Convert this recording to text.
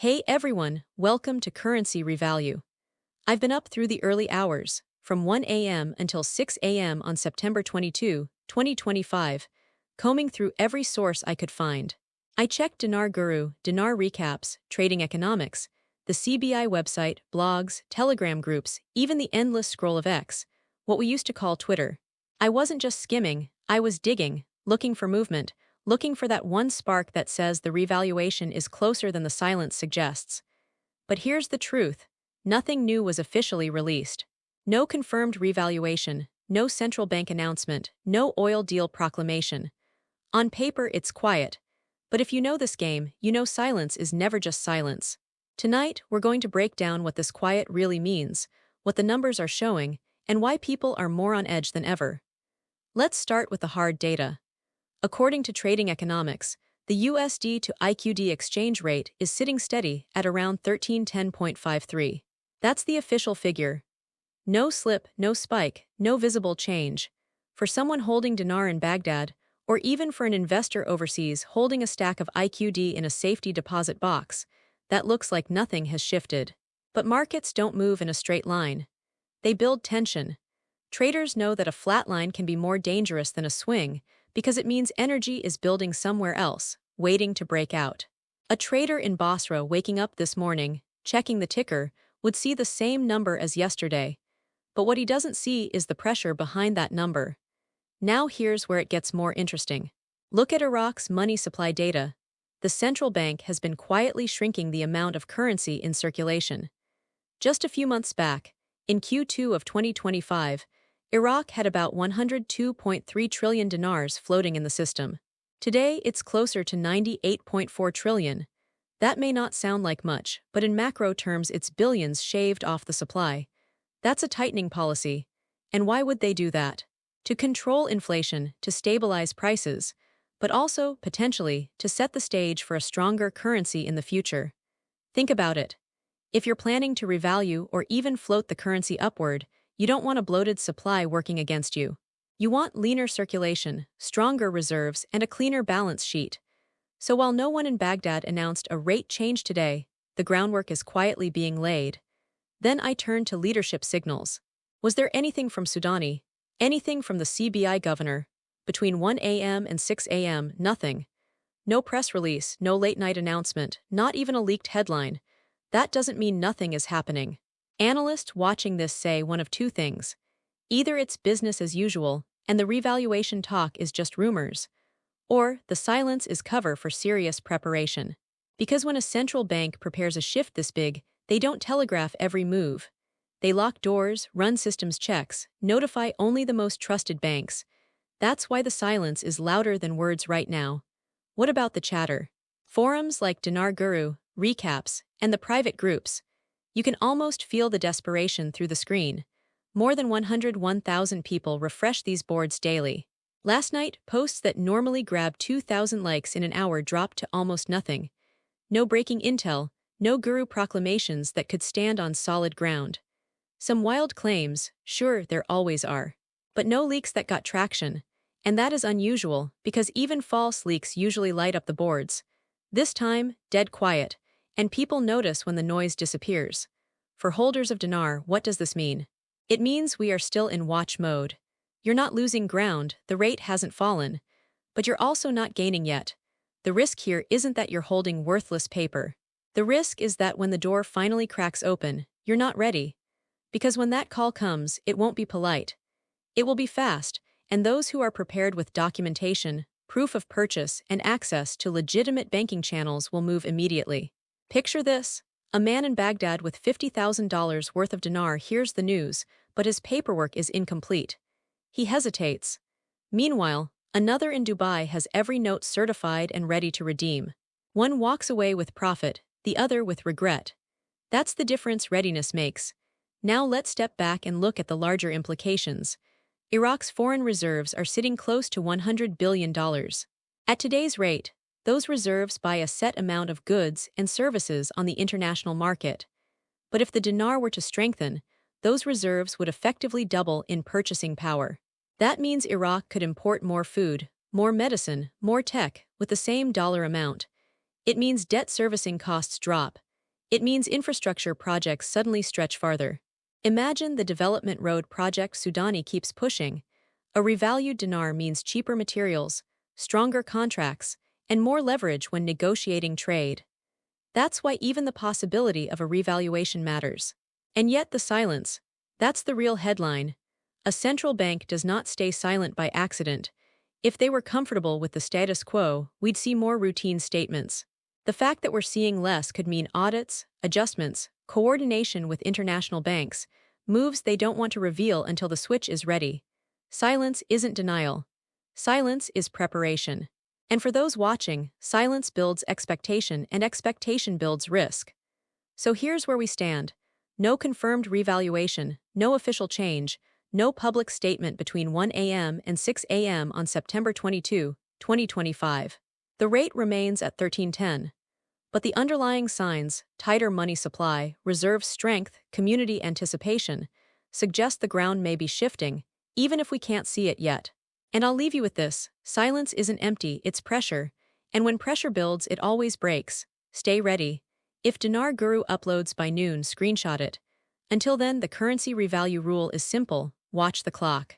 Hey everyone, welcome to Currency Revalue. I've been up through the early hours, from 1 a.m. until 6 a.m. on September 22, 2025, combing through every source I could find. I checked Dinar Guru, Dinar Recaps, Trading Economics, the CBI website, blogs, Telegram groups, even the endless scroll of X, what we used to call Twitter. I wasn't just skimming, I was digging, looking for movement, looking for that one spark that says the revaluation is closer than the silence suggests. But here's the truth. Nothing new was officially released. No confirmed revaluation, no central bank announcement, no oil deal proclamation. On paper, it's quiet. But if you know this game, you know silence is never just silence. Tonight, we're going to break down what this quiet really means, what the numbers are showing, and why people are more on edge than ever. Let's start with the hard data. According to Trading Economics, the USD to IQD exchange rate is sitting steady at around 1310.53. That's the official figure. No slip, no spike, no visible change. For someone holding dinar in Baghdad, or even for an investor overseas holding a stack of IQD in a safety deposit box, that looks like nothing has shifted. But markets don't move in a straight line. They build tension. Traders know that a flat line can be more dangerous than a swing, because it means energy is building somewhere else, waiting to break out. A trader in Basra waking up this morning, checking the ticker, would see the same number as yesterday. But what he doesn't see is the pressure behind that number. Now here's where it gets more interesting. Look at Iraq's money supply data. The central bank has been quietly shrinking the amount of currency in circulation. Just a few months back, in Q2 of 2025, Iraq had about 102.3 trillion dinars floating in the system. Today, it's closer to 98.4 trillion. That may not sound like much, but in macro terms it's billions shaved off the supply. That's a tightening policy. And why would they do that? To control inflation, to stabilize prices, but also, potentially, to set the stage for a stronger currency in the future. Think about it. If you're planning to revalue or even float the currency upward, you don't want a bloated supply working against you. You want leaner circulation, stronger reserves, and a cleaner balance sheet. So while no one in Baghdad announced a rate change today, the groundwork is quietly being laid. Then I turned to leadership signals. Was there anything from Sudani? Anything from the CBI governor? Between 1 a.m. and 6 a.m., nothing. No press release, no late-night announcement, not even a leaked headline. That doesn't mean nothing is happening. Analysts watching this say one of two things. Either it's business as usual, and the revaluation talk is just rumors, or the silence is cover for serious preparation. Because when a central bank prepares a shift this big, they don't telegraph every move. They lock doors, run systems checks, notify only the most trusted banks. That's why the silence is louder than words right now. What about the chatter? Forums like Dinar Guru, Recaps, and the private groups. You can almost feel the desperation through the screen. More than 101,000 people refresh these boards daily. Last night, posts that normally grab 2,000 likes in an hour dropped to almost nothing. No breaking intel, no guru proclamations that could stand on solid ground. Some wild claims, sure, there always are. But no leaks that got traction. And that is unusual, because even false leaks usually light up the boards. This time, dead quiet. And people notice when the noise disappears. For holders of dinar, what does this mean? It means we are still in watch mode. You're not losing ground, the rate hasn't fallen. But you're also not gaining yet. The risk here isn't that you're holding worthless paper. The risk is that when the door finally cracks open, you're not ready. Because when that call comes, it won't be polite. It will be fast, and those who are prepared with documentation, proof of purchase, and access to legitimate banking channels will move immediately. Picture this. A man in Baghdad with $50,000 worth of dinar hears the news, but his paperwork is incomplete. He hesitates. Meanwhile, another in Dubai has every note certified and ready to redeem. One walks away with profit, the other with regret. That's the difference readiness makes. Now let's step back and look at the larger implications. Iraq's foreign reserves are sitting close to $100 billion. At today's rate, those reserves buy a set amount of goods and services on the international market. But if the dinar were to strengthen, those reserves would effectively double in purchasing power. That means Iraq could import more food, more medicine, more tech, with the same dollar amount. It means debt servicing costs drop, It means infrastructure projects suddenly stretch farther. Imagine the development road project Sudani keeps pushing. A revalued dinar means cheaper materials, stronger contracts, and more leverage when negotiating trade. That's why even the possibility of a revaluation matters. And yet the silence. That's the real headline. A central bank does not stay silent by accident. If they were comfortable with the status quo, we'd see more routine statements. The fact that we're seeing less could mean audits, adjustments, coordination with international banks, moves they don't want to reveal until the switch is ready. Silence isn't denial. Silence is preparation. And for those watching, silence builds expectation and expectation builds risk. So here's where we stand. No confirmed revaluation, no official change, no public statement between 1 a.m. and 6 a.m. on September 22, 2025. The rate remains at 1310. But the underlying signs, tighter money supply, reserve strength, community anticipation, suggest the ground may be shifting, even if we can't see it yet. And I'll leave you with this: silence isn't empty, it's pressure. And when pressure builds, it always breaks. Stay ready. If Dinar Guru uploads by noon, screenshot it. Until then, the currency revalue rule is simple: watch the clock.